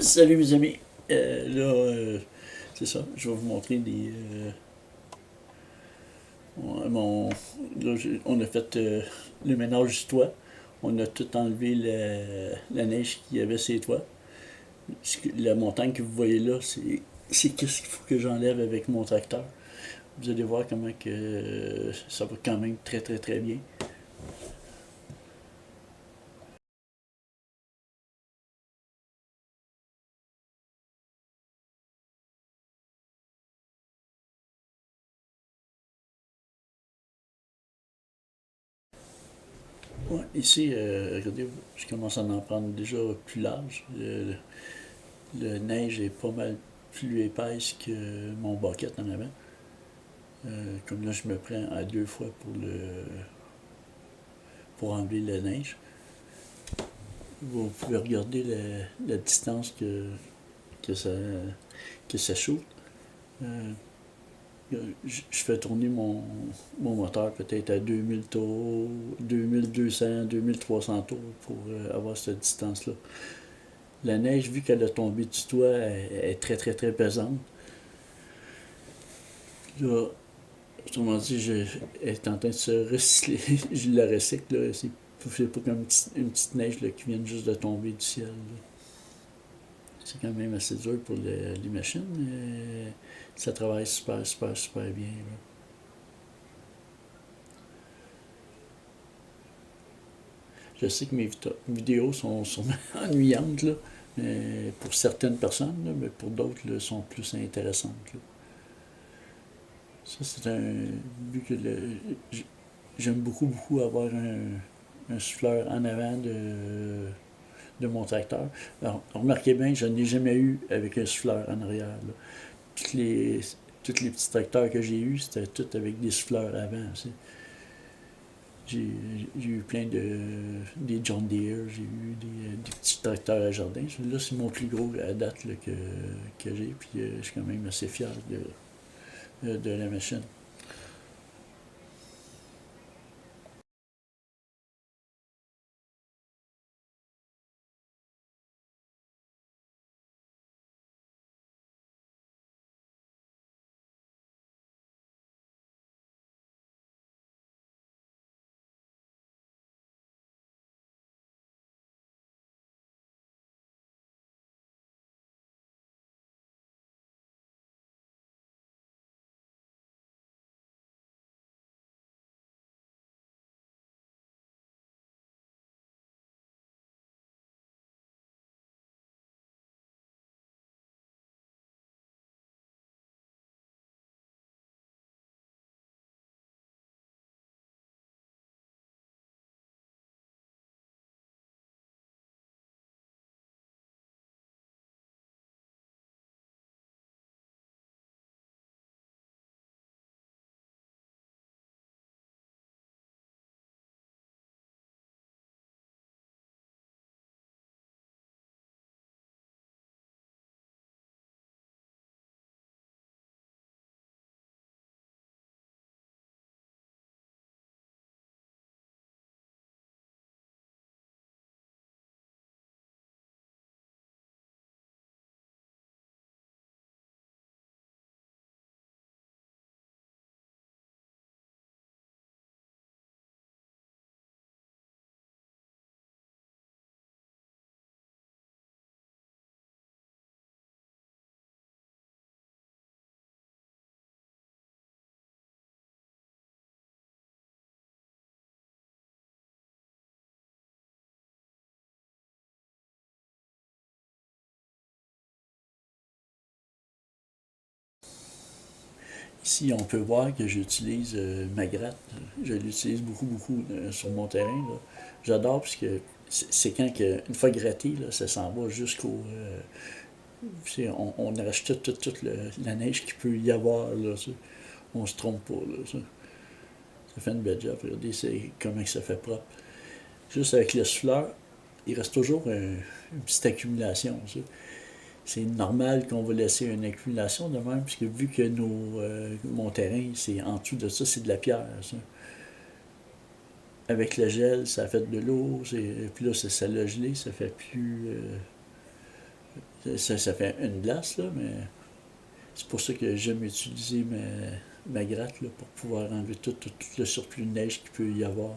Salut mes amis. C'est ça. Je vais vous montrer mon, on a fait le ménage du toit. On a tout enlevé la neige qu'il y avait sur les toits. La montagne que vous voyez là, c'est qu'est-ce qu'il faut que j'enlève avec mon tracteur. Vous allez voir comment que ça va quand même très très très bien. Ouais, ici, regardez, je commence à en prendre déjà plus large. Le neige est pas mal plus épaisse que mon bucket en avant. Comme là, je me prends à deux fois pour enlever la neige. Vous pouvez regarder la distance que, ça, que ça shoot. Euh, je fais tourner mon moteur peut-être à 2000 tours, 2200, 2300 tours pour avoir cette distance-là. La neige, vu qu'elle a tombé du toit, elle est très très très pesante. Là, autrement dit, elle est en train de se recycler. Je la recycle, là. C'est pas comme une petite neige là, qui vient juste de tomber du ciel. Là. C'est quand même assez dur pour les machines, mais ça travaille super, super, super bien. Là. Je sais que mes vidéos sont ennuyantes, là, mais pour certaines personnes, là, mais pour d'autres, là, sont plus intéressantes. Là. Ça, c'est un. Vu que j'aime beaucoup, beaucoup avoir un souffleur en avant de mon tracteur. Alors, remarquez bien, je n'ai jamais eu avec un souffleur en arrière. Là. Toutes les, tous les petits tracteurs que j'ai eus, c'était tout avec des souffleurs avant. J'ai eu plein des John Deere, j'ai eu des petits tracteurs à jardin. Là, c'est mon plus gros à date là, que j'ai. Puis je suis quand même assez fier de la machine. Ici, on peut voir que j'utilise ma gratte. Je l'utilise beaucoup, beaucoup sur mon terrain. Là. J'adore parce que c'est quand que, une fois gratté, là, ça s'en va jusqu'au. On arrache toute la neige qu'il peut y avoir. Là, ça. On se trompe pas. Là, ça fait une belle job. Regardez comment ça fait propre. Juste avec le souffleur, il reste toujours une petite accumulation. Ça. C'est normal qu'on va laisser une accumulation de même, puisque vu que mon terrain, c'est en dessous de ça, c'est de la pierre. Ça. Avec le gel, ça a fait de l'eau, puis là, ça l'a gelé, ça fait plus. Ça fait une glace, là, mais c'est pour ça que j'aime utiliser ma gratte là, pour pouvoir enlever tout le surplus de neige qu'il peut y avoir.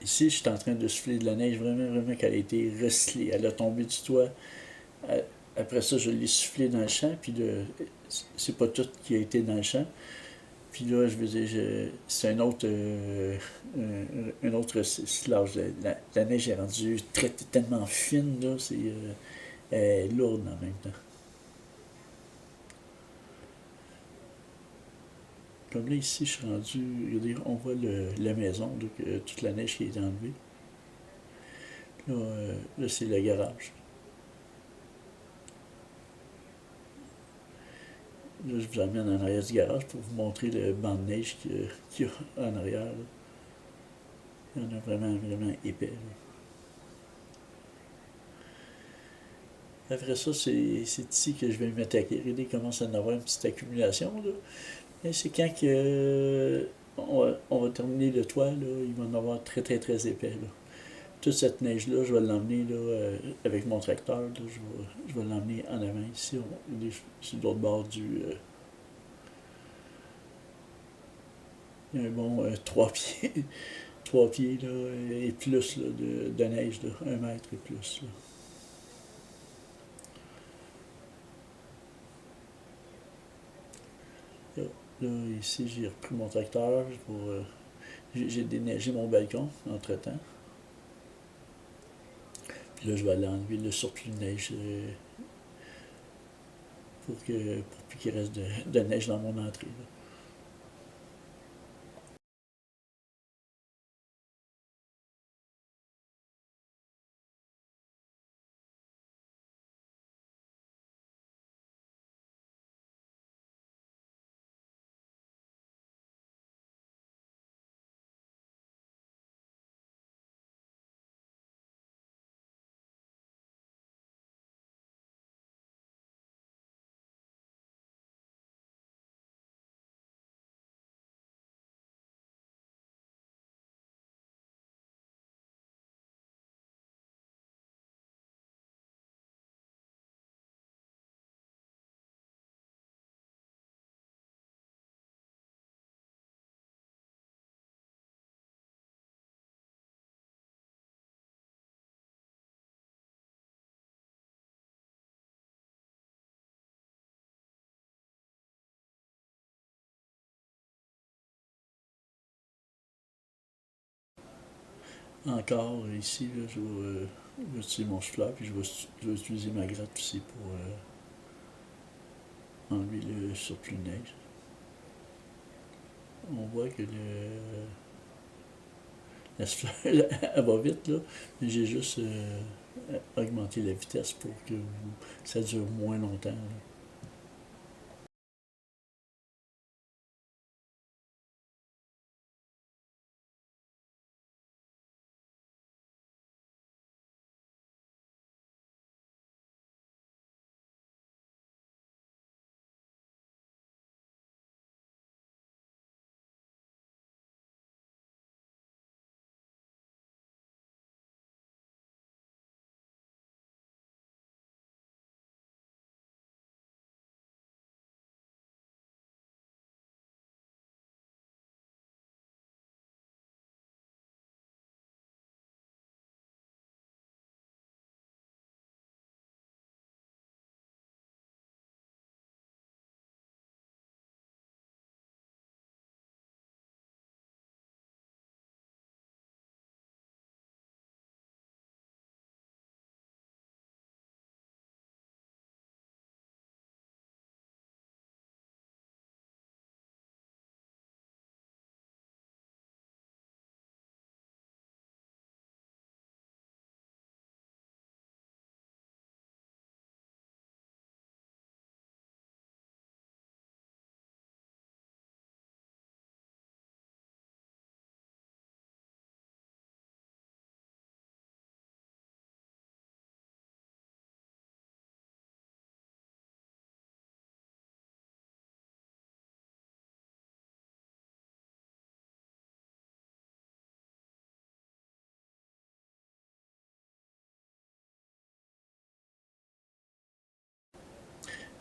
Ici, je suis en train de souffler de la neige vraiment, vraiment qu'elle a été recyclée. Elle a tombé du toit. Après ça, je l'ai soufflé dans le champ, puis c'est pas tout qui a été dans le champ. Puis là, je veux dire, c'est un autre recyclage. La neige est rendue tellement fine, là, elle est lourde en même temps. Comme là, ici, je suis rendu, regardez, on voit la maison, donc toute la neige qui est enlevée. Là, c'est le garage. Là, je vous emmène en arrière du garage pour vous montrer le banc de neige qu'il y a en arrière, là. Il y en a vraiment, vraiment épais, là. Après ça, c'est ici que je vais m'attaquer. Regardez, il commence à en avoir une petite accumulation, là. Et c'est quand que, on va terminer le toit, là, il va en avoir très, très, très épais, là. Toute cette neige-là, je vais l'emmener là, avec mon tracteur. Là, je vais l'emmener en avant ici. Il est sur l'autre bord il y a un bon 3 pieds. 3 pieds là, et plus là, de neige, là, 1 mètre et plus. Là, là, ici, j'ai repris mon tracteur pour. J'ai déneigé mon balcon entre-temps. Puis là, je vais aller enlever le surplus de neige pour plus qu'il reste de neige dans mon entrée, là. Encore ici, là, je vais utiliser mon souffleur, puis je vais utiliser ma gratte aussi pour enlever le surplus de neige. On voit que la souffleur, elle va vite, là, mais j'ai juste augmenté la vitesse pour que ça dure moins longtemps, là.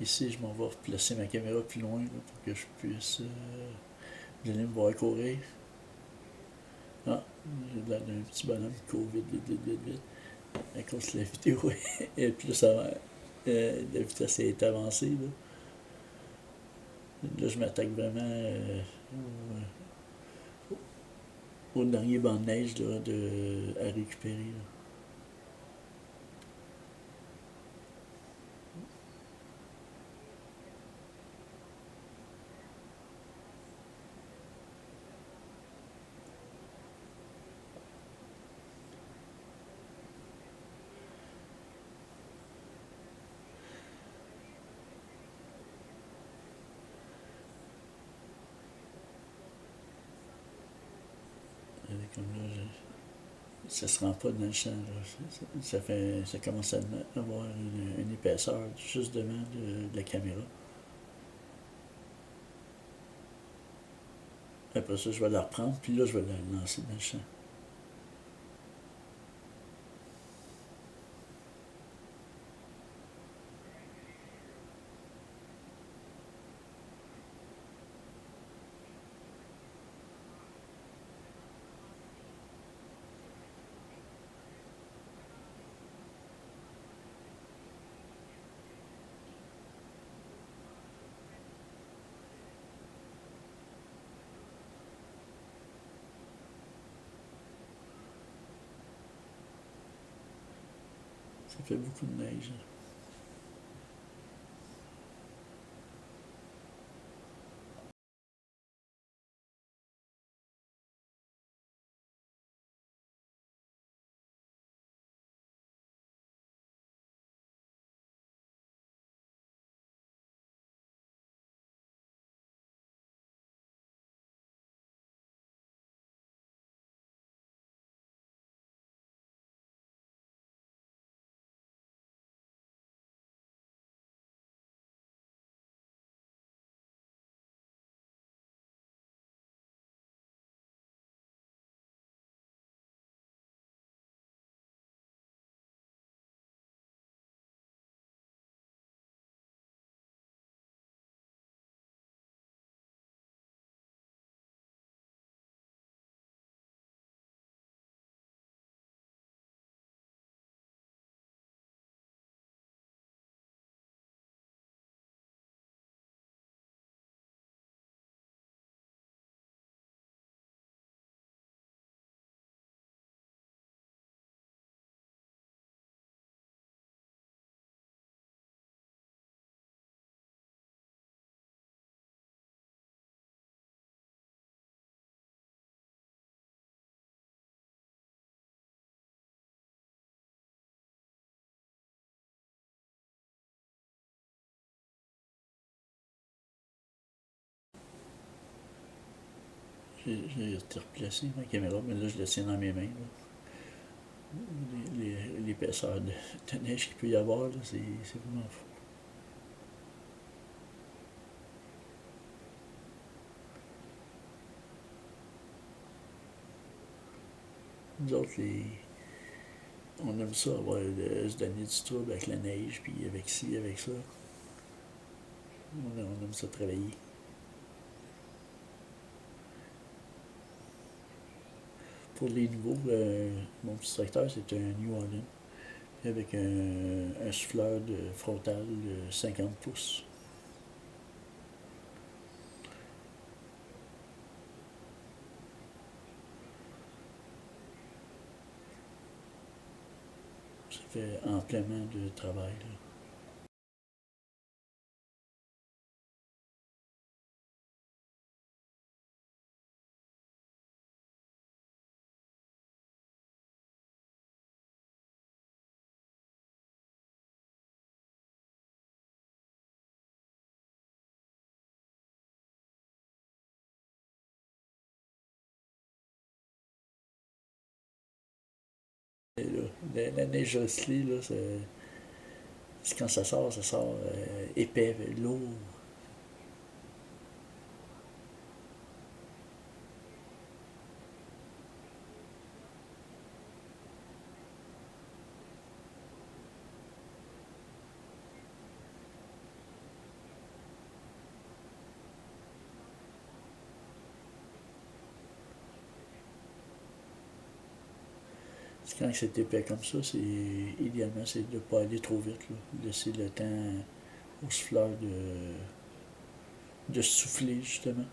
Ici, je m'en vais placer ma caméra plus loin là, pour que je puisse. Vous allez me voir courir. Ah, j'ai l'air d'un petit bonhomme qui court vite, vite, vite, vite, vite. À cause de la vidéo et plus avant, la vitesse est avancée. Là, je m'attaque vraiment au dernier banc de neige là, à récupérer. Là. Comme là, ça se rend pas dans le champ. Là. Ça commence à avoir une épaisseur juste devant de la caméra. Après ça, je vais la reprendre, puis là, je vais la lancer dans le champ. Ça fait beaucoup de neige. J'ai replacé ma caméra, mais là, je la tiens dans mes mains. L'épaisseur de neige qu'il peut y avoir, c'est vraiment fou. Nous autres, on aime ça, se donner du trouble avec la neige, puis avec ci, avec ça. On aime ça travailler. Pour les nouveaux, mon petit tracteur, c'est un New Holland, avec un souffleur de frontal de 50 pouces. Ça fait amplement de travail. Là. Et là, la neige gelée, là, quand ça sort épais, lourd. Quand c'est épais comme ça, c'est idéalement, c'est de ne pas aller trop vite. Là. Laisser le temps au souffleur de souffler, justement.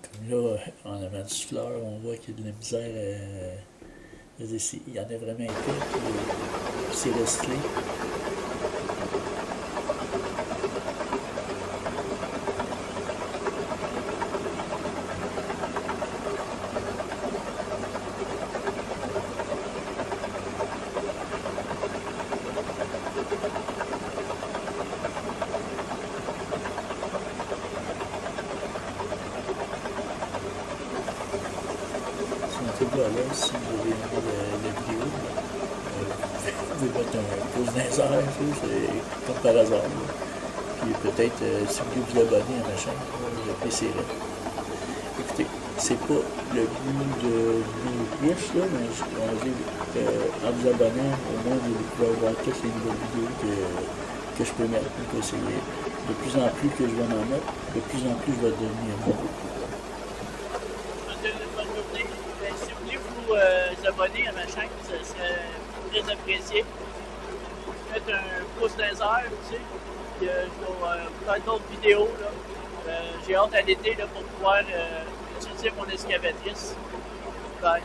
Comme là, en avant du souffleur, on voit qu'il y a de la misère. Il y en a vraiment épais, puis c'est recyclé. Là, si vous avez aimé la vidéo, vous pouvez mettre un pouce dans les airs, c'est comme par hasard. Là. Puis peut-être, si vous voulez vous abonner à ma chaîne, j'apprécierais. Écoutez, c'est pas le but de nous plus, là, mais on dit en vous abonnant, au moins vous pouvez voir toutes les nouvelles vidéos que je peux mettre, que essayer. De plus en plus que je vais en mettre, de plus en plus je vais devenir bon. Si vous voulez vous abonner à ma chaîne, ça serait très apprécié. Faites un pouce dans les airs aussi. Puis, je vais faire d'autres vidéos. J'ai hâte à l'été pour pouvoir utiliser mon excavatrice. Bye.